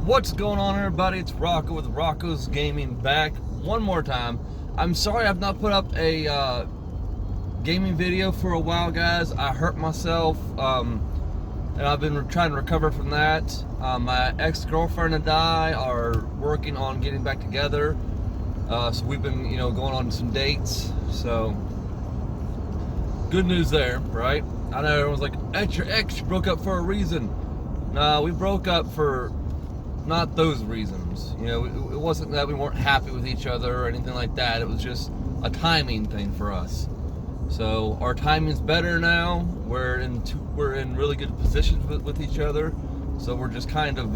What's going on, everybody? It's Rocco with Rockos Gaming back one more time. I'm sorry I've not put up a gaming video for a while, guys. I hurt myself, and I've been trying to recover from that. My ex-girlfriend and I are working on getting back together. So we've been, going on some dates. So good news there, right? I know everyone's like, "That's your ex. You broke up for a reason." No, we broke up for not those reasons. It wasn't that we weren't happy with each other or anything like that. It was just a timing thing for us. So our timing's better now. We're in really good positions with each other. So we're just kind of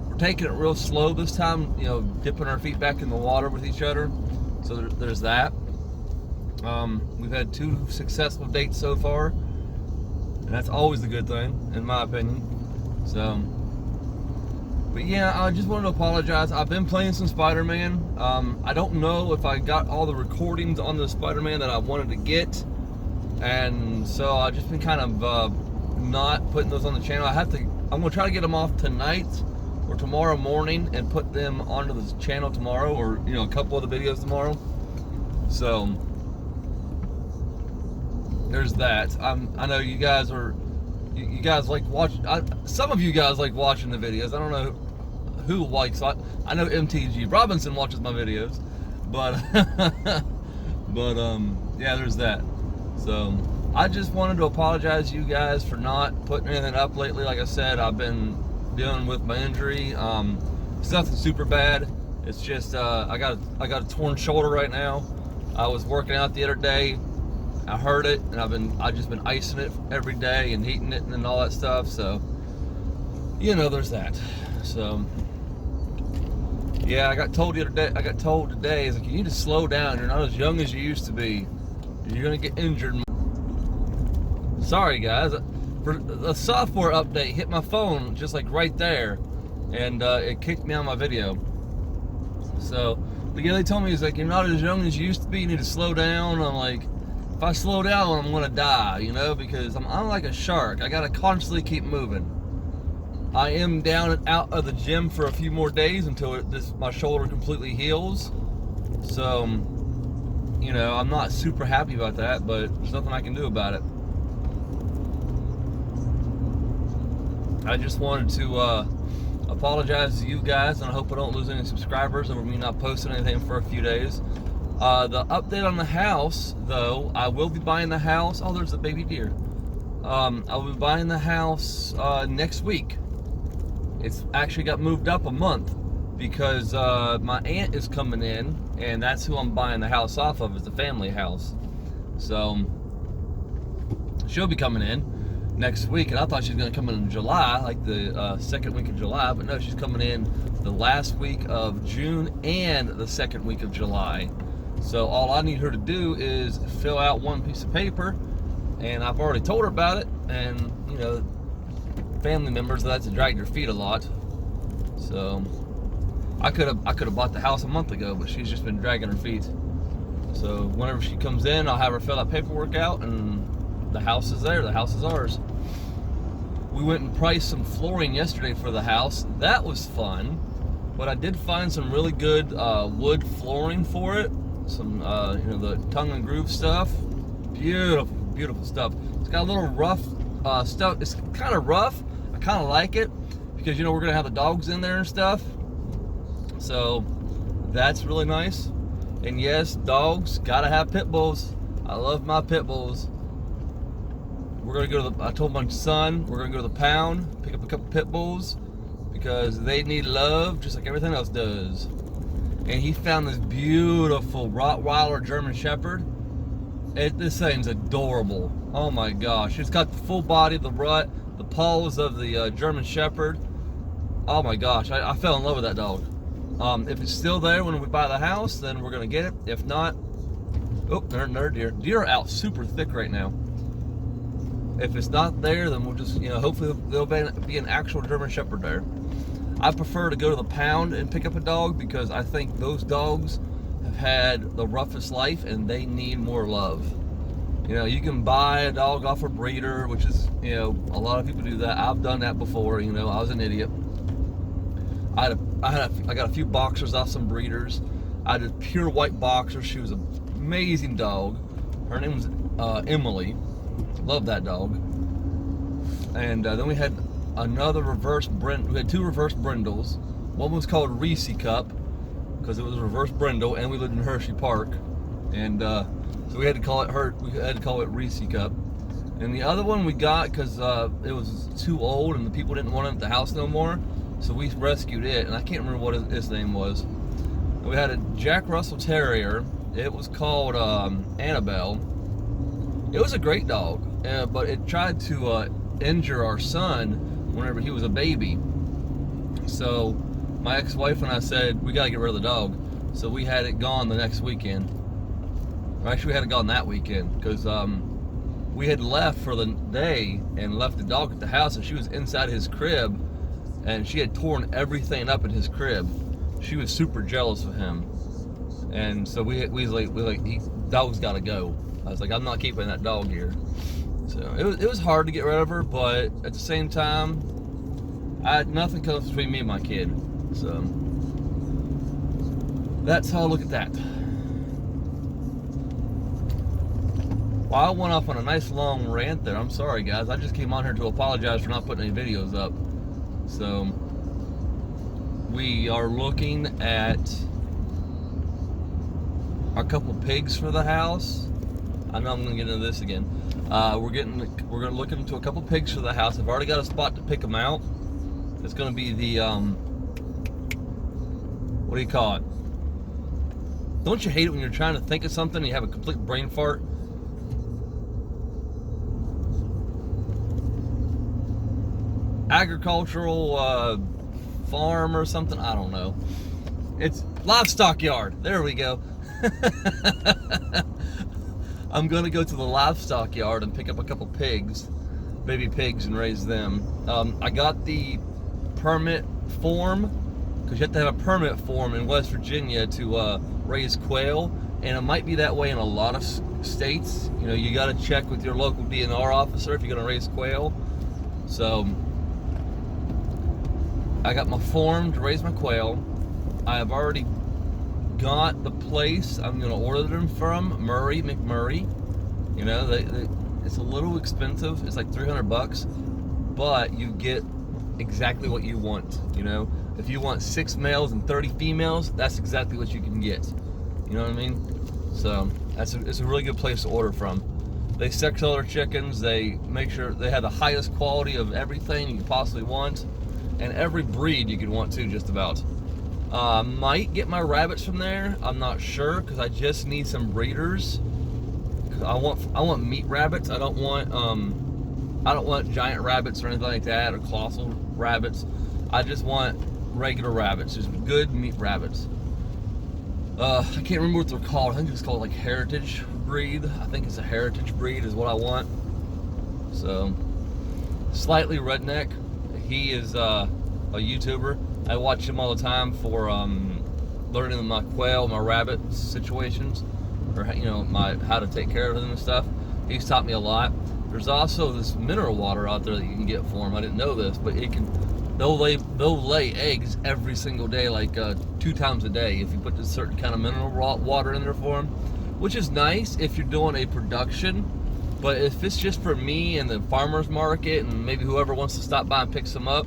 we're taking it real slow this time. Dipping our feet back in the water with each other. So there's that. We've had 2 successful dates so far, and that's always a good thing, in my opinion. So, but yeah, I just wanted to apologize. I've been playing some Spider-Man. I don't know if I got all the recordings on the Spider-Man that I wanted to get, and so I've just been kind of not putting those on the channel. I'm gonna try to get them off tonight or tomorrow morning and put them onto the channel tomorrow, or a couple of the videos tomorrow. So there's that. I know you guys are. You guys like watching. Some of you guys like watching the videos. I don't know who likes. I know MTG Robinson watches my videos, but yeah, there's that. So I just wanted to apologize to you guys for not putting anything up lately. Like I said, I've been dealing with my injury. It's nothing super bad. It's just I got a torn shoulder right now. I was working out the other day. I heard it, and I've just been icing it every day and heating it and all that stuff. So, there's that. So, yeah, I got told today, is like, you need to slow down. You're not as young as you used to be. You're gonna get injured. Sorry, guys. For the software update hit my phone just like right there, and it kicked me out of my video. So, but yeah, they told me, it's like, you're not as young as you used to be. You need to slow down. I'm like, if I slow down, I'm gonna die, because I'm like a shark. I gotta constantly keep moving. I am down and out of the gym for a few more days until my shoulder completely heals. So, I'm not super happy about that, but there's nothing I can do about it. I just wanted to apologize to you guys, and I hope I don't lose any subscribers over me not posting anything for a few days. The update on the house, though, I will be buying the house. Oh, there's a baby deer. I'll be buying the house next week. It's actually got moved up a month because my aunt is coming in, and that's who I'm buying the house off of, is the family house. So she'll be coming in next week, and I thought she was going to come in July, like the second week of July, but no, she's coming in the last week of June and the second week of July. So all I need her to do is fill out one piece of paper, and I've already told her about it. And family members like to drag their feet a lot. So I could have bought the house a month ago, but she's just been dragging her feet. So whenever she comes in, I'll have her fill that paperwork out, and the house is there. The house is ours. We went and priced some flooring yesterday for the house. That was fun, but I did find some really good wood flooring for it. Some the tongue and groove stuff. Beautiful stuff. It's got a little rough stuff. It's kind of rough. I kind of like it because we're gonna have the dogs in there and stuff, so that's really nice. And yes, dogs gotta have pit bulls. I love my pit bulls. We're gonna go to I told my son we're gonna go to the pound, pick up a couple pit bulls, because they need love just like everything else does. And he found this beautiful Rottweiler German Shepherd. This thing's adorable. Oh my gosh. It's got the full body, the rut, the paws of the German Shepherd. Oh my gosh. I fell in love with that dog. If it's still there when we buy the house, then we're going to get it. If not, oh, there deer. Deer are out super thick right now. If it's not there, then we'll just, hopefully there'll be an actual German Shepherd there. I prefer to go to the pound and pick up a dog because I think those dogs have had the roughest life and they need more love. You know, you can buy a dog off a breeder, which is, you know, a lot of people do that. I've done that before. You know, I was an idiot. I got a few boxers off some breeders. I had a pure white boxer. She was an amazing dog. Her name was Emily. Love that dog. And then we had another reverse Brindle. We had two reverse Brindles. One was called Reese Cup because it was a reverse Brindle, and we lived in Hershey Park, and so we had to call it Reese Cup. And the other one we got because it was too old and the people didn't want it at the house no more, so we rescued it, and I can't remember what his name was. We had a Jack Russell Terrier. It was called Annabelle. It was a great dog, but it tried to injure our son whenever he was a baby. So my ex-wife and I said, we got to get rid of the dog. So we had it gone the next weekend. Or actually, we had it gone that weekend because we had left for the day and left the dog at the house, and she was inside his crib, and she had torn everything up in his crib. She was super jealous of him, and so we was like, dog's got to go. I was like, I'm not keeping that dog here. So it was hard to get rid of her, but at the same time, nothing comes between me and my kid. So that's how I look at that. Well, I went off on a nice long rant there. I'm sorry, guys. I just came on here to apologize for not putting any videos up. So we are looking at a couple pigs for the house. I know I'm going to get into this again. We're going to look into a couple pigs for the house. I've already got a spot to pick them out. It's going to be the what do you call it? Don't you hate it when you're trying to think of something and you have a complete brain fart? Agricultural farm or something? I don't know. It's livestock yard. There we go. I'm going to go to the livestock yard and pick up a couple pigs, baby pigs, and raise them. I got the permit form, because you have to have a permit form in West Virginia to raise quail, and it might be that way in a lot of states. You know, you got to check with your local DNR officer if you're going to raise quail. So I got my form to raise my quail. I have already got the place I'm going to order them from, Murray McMurray. You know, it's a little expensive. It's like $300, but you get exactly what you want. You know, if you want 6 males and 30 females, that's exactly what you can get. You know what I mean? So it's a really good place to order from. They sex all their chickens. They make sure they have the highest quality of everything you can possibly want, and every breed you could want too, just about. Might get my rabbits from there. I'm not sure because I just need some breeders. I want meat rabbits. I don't want giant rabbits or anything like that, or colossal rabbits. I just want regular rabbits, just good meat rabbits. I can't remember what they're called. I think it's called like heritage breed. I think it's a heritage breed is what I want. So slightly redneck. He is a YouTuber. I watch him all the time for learning my quail, my rabbit situations, or you know, how to take care of them and stuff. He's taught me a lot. There's also this mineral water out there that you can get for them. I didn't know this, but they'll lay eggs every single day, like 2 times a day, if you put this certain kind of mineral water in there for them, which is nice if you're doing a production. But if it's just for me and the farmer's market and maybe whoever wants to stop by and pick some up,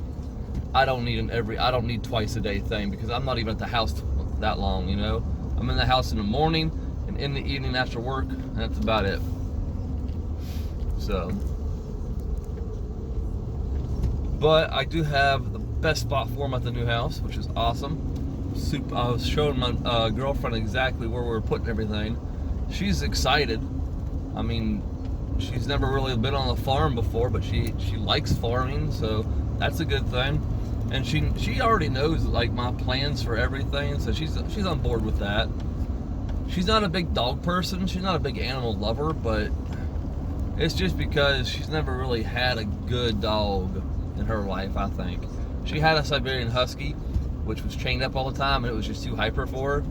I don't need twice a day thing, because I'm not even at the house that long, you know. I'm in the house in the morning and in the evening after work, and that's about it. So, but I do have the best spot for them at the new house, which is awesome. I was showing my girlfriend exactly where we were putting everything. She's excited. I mean, she's never really been on a farm before, but she likes farming, so that's a good thing. And she already knows like my plans for everything, so she's on board with that. She's not a big dog person. She's not a big animal lover, but it's just because she's never really had a good dog in her life, I think. She had a Siberian Husky, which was chained up all the time, and it was just too hyper for her.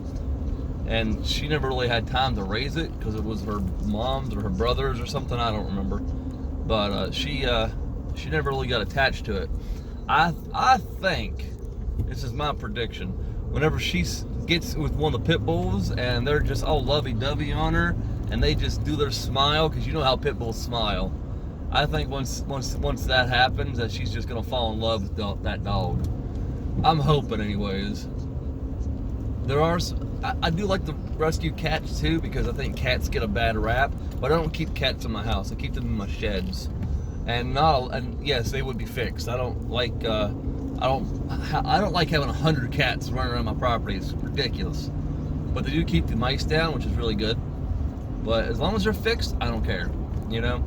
and she never really had time to raise it because it was her mom's or her brother's or something. I don't remember, but she never really got attached to it. I think, this is my prediction, whenever she gets with one of the pit bulls and they're just all lovey-dovey on her and they just do their smile, because you know how pit bulls smile, I think once that happens, that she's just gonna fall in love with that dog. I'm hoping, anyways. I do like to rescue cats too, because I think cats get a bad rap, but I don't keep cats in my house. I keep them in my sheds, and yes, they would be fixed. I don't like having 100 cats running around my property. It's ridiculous. But they do keep the mice down, which is really good. But as long as they're fixed, I don't care, you know?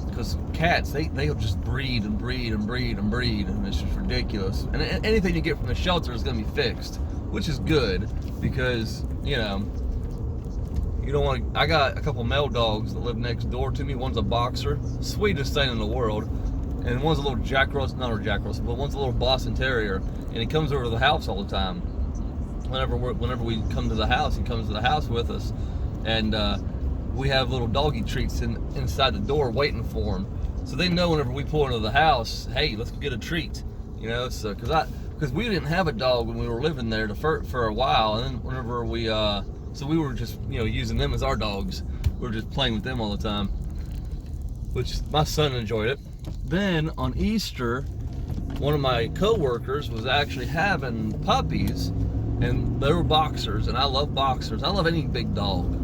Because cats, they'll just breed and breed and breed and breed, and it's just ridiculous. And anything you get from the shelter is going to be fixed, which is good, because, you know, you don't want to. I got a couple male dogs that live next door to me. One's a boxer, sweetest thing in the world, and one's a little Jack Russell, not a Jack Russell, but one's a little Boston Terrier, and he comes over to the house all the time. Whenever we come to the house, he comes to the house with us, and we have little doggy treats inside the door waiting for him. So they know whenever we pull into the house, hey, let's go get a treat, you know. So because we didn't have a dog when we were living there for a while, and then whenever we so we were just, you know, using them as our dogs. We were just playing with them all the time, which my son enjoyed it. Then on Easter, one of my co-workers was actually having puppies, and they were boxers, and I love boxers. I love any big dog.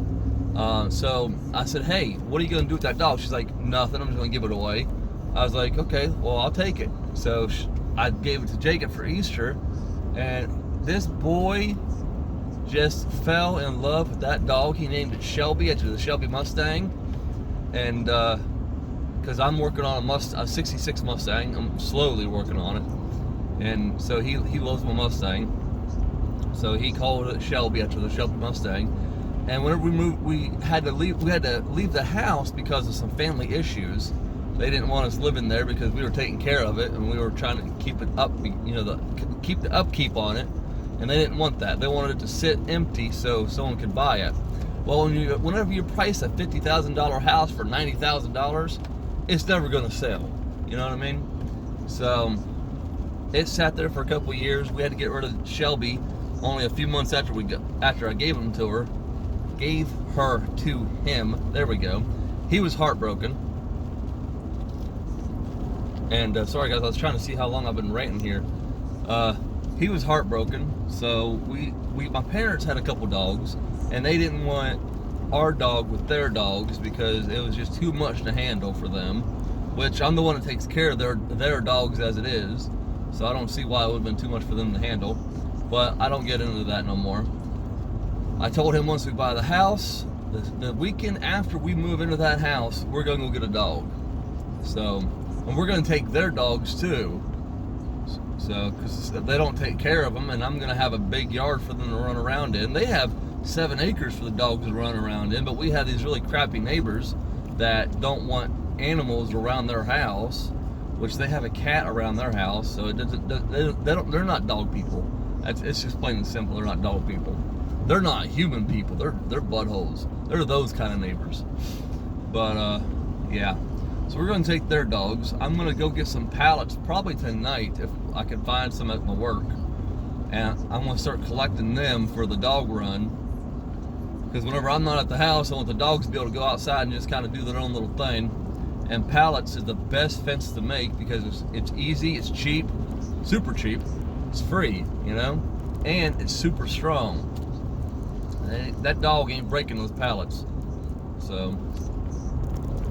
So I said, hey, what are you going to do with that dog? She's like, nothing, I'm just going to give it away. I was like, okay, well, I'll take it. So I gave it to Jacob for Easter, and this boy just fell in love with that dog. He named it Shelby, after the Shelby Mustang, and because I'm working on a 66 Mustang, I'm slowly working on it, and so he loves my Mustang, so he called it Shelby after the Shelby Mustang. And whenever we moved, we had to leave the house because of some family issues. They didn't want us living there because we were taking care of it, and we were trying to keep it up, you know, keep the upkeep on it. And they didn't want that. They wanted it to sit empty so someone could buy it. Well, whenever you price a $50,000 house for $90,000, it's never going to sell. You know what I mean? So it sat there for a couple of years. We had to get rid of Shelby only a few months after I gave him to her. Gave her to him. There we go. He was heartbroken. And sorry guys, I was trying to see how long I've been ranting here. He was heartbroken. So my parents had a couple dogs, and they didn't want our dog with their dogs because it was just too much to handle for them. Which I'm the one that takes care of their dogs as it is, so I don't see why it would have been too much for them to handle. But I don't get into that no more. I told him once we buy the house, the weekend after we move into that house, we're gonna go get a dog. So, and we're gonna take their dogs too. So, because they don't take care of them, and I'm gonna have a big yard for them to run around in. They have 7 acres for the dogs to run around in, but we have these really crappy neighbors that don't want animals around their house, which they have a cat around their house, so they're not dog people. It's just plain and simple. They're not dog people. They're not human people. They're buttholes. They're those kind of neighbors. But yeah. So we're going to take their dogs. I'm going to go get some pallets probably tonight if I can find some at my work, and I'm going to start collecting them for the dog run. Because whenever I'm not at the house, I want the dogs to be able to go outside and just kind of do their own little thing. And pallets is the best fence to make because it's easy, it's cheap, super cheap, it's free, you know, and it's super strong. That dog ain't breaking those pallets. So,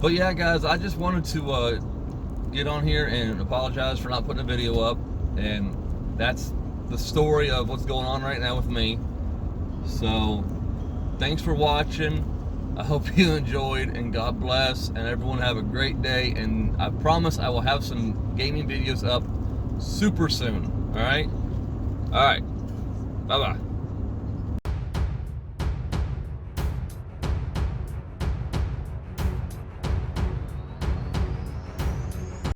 but yeah, guys, I just wanted to get on here and apologize for not putting a video up, and that's the story of what's going on right now with me. So, thanks for watching. I hope you enjoyed, and God bless, and everyone have a great day, and I promise I will have some gaming videos up super soon. All right, bye-bye.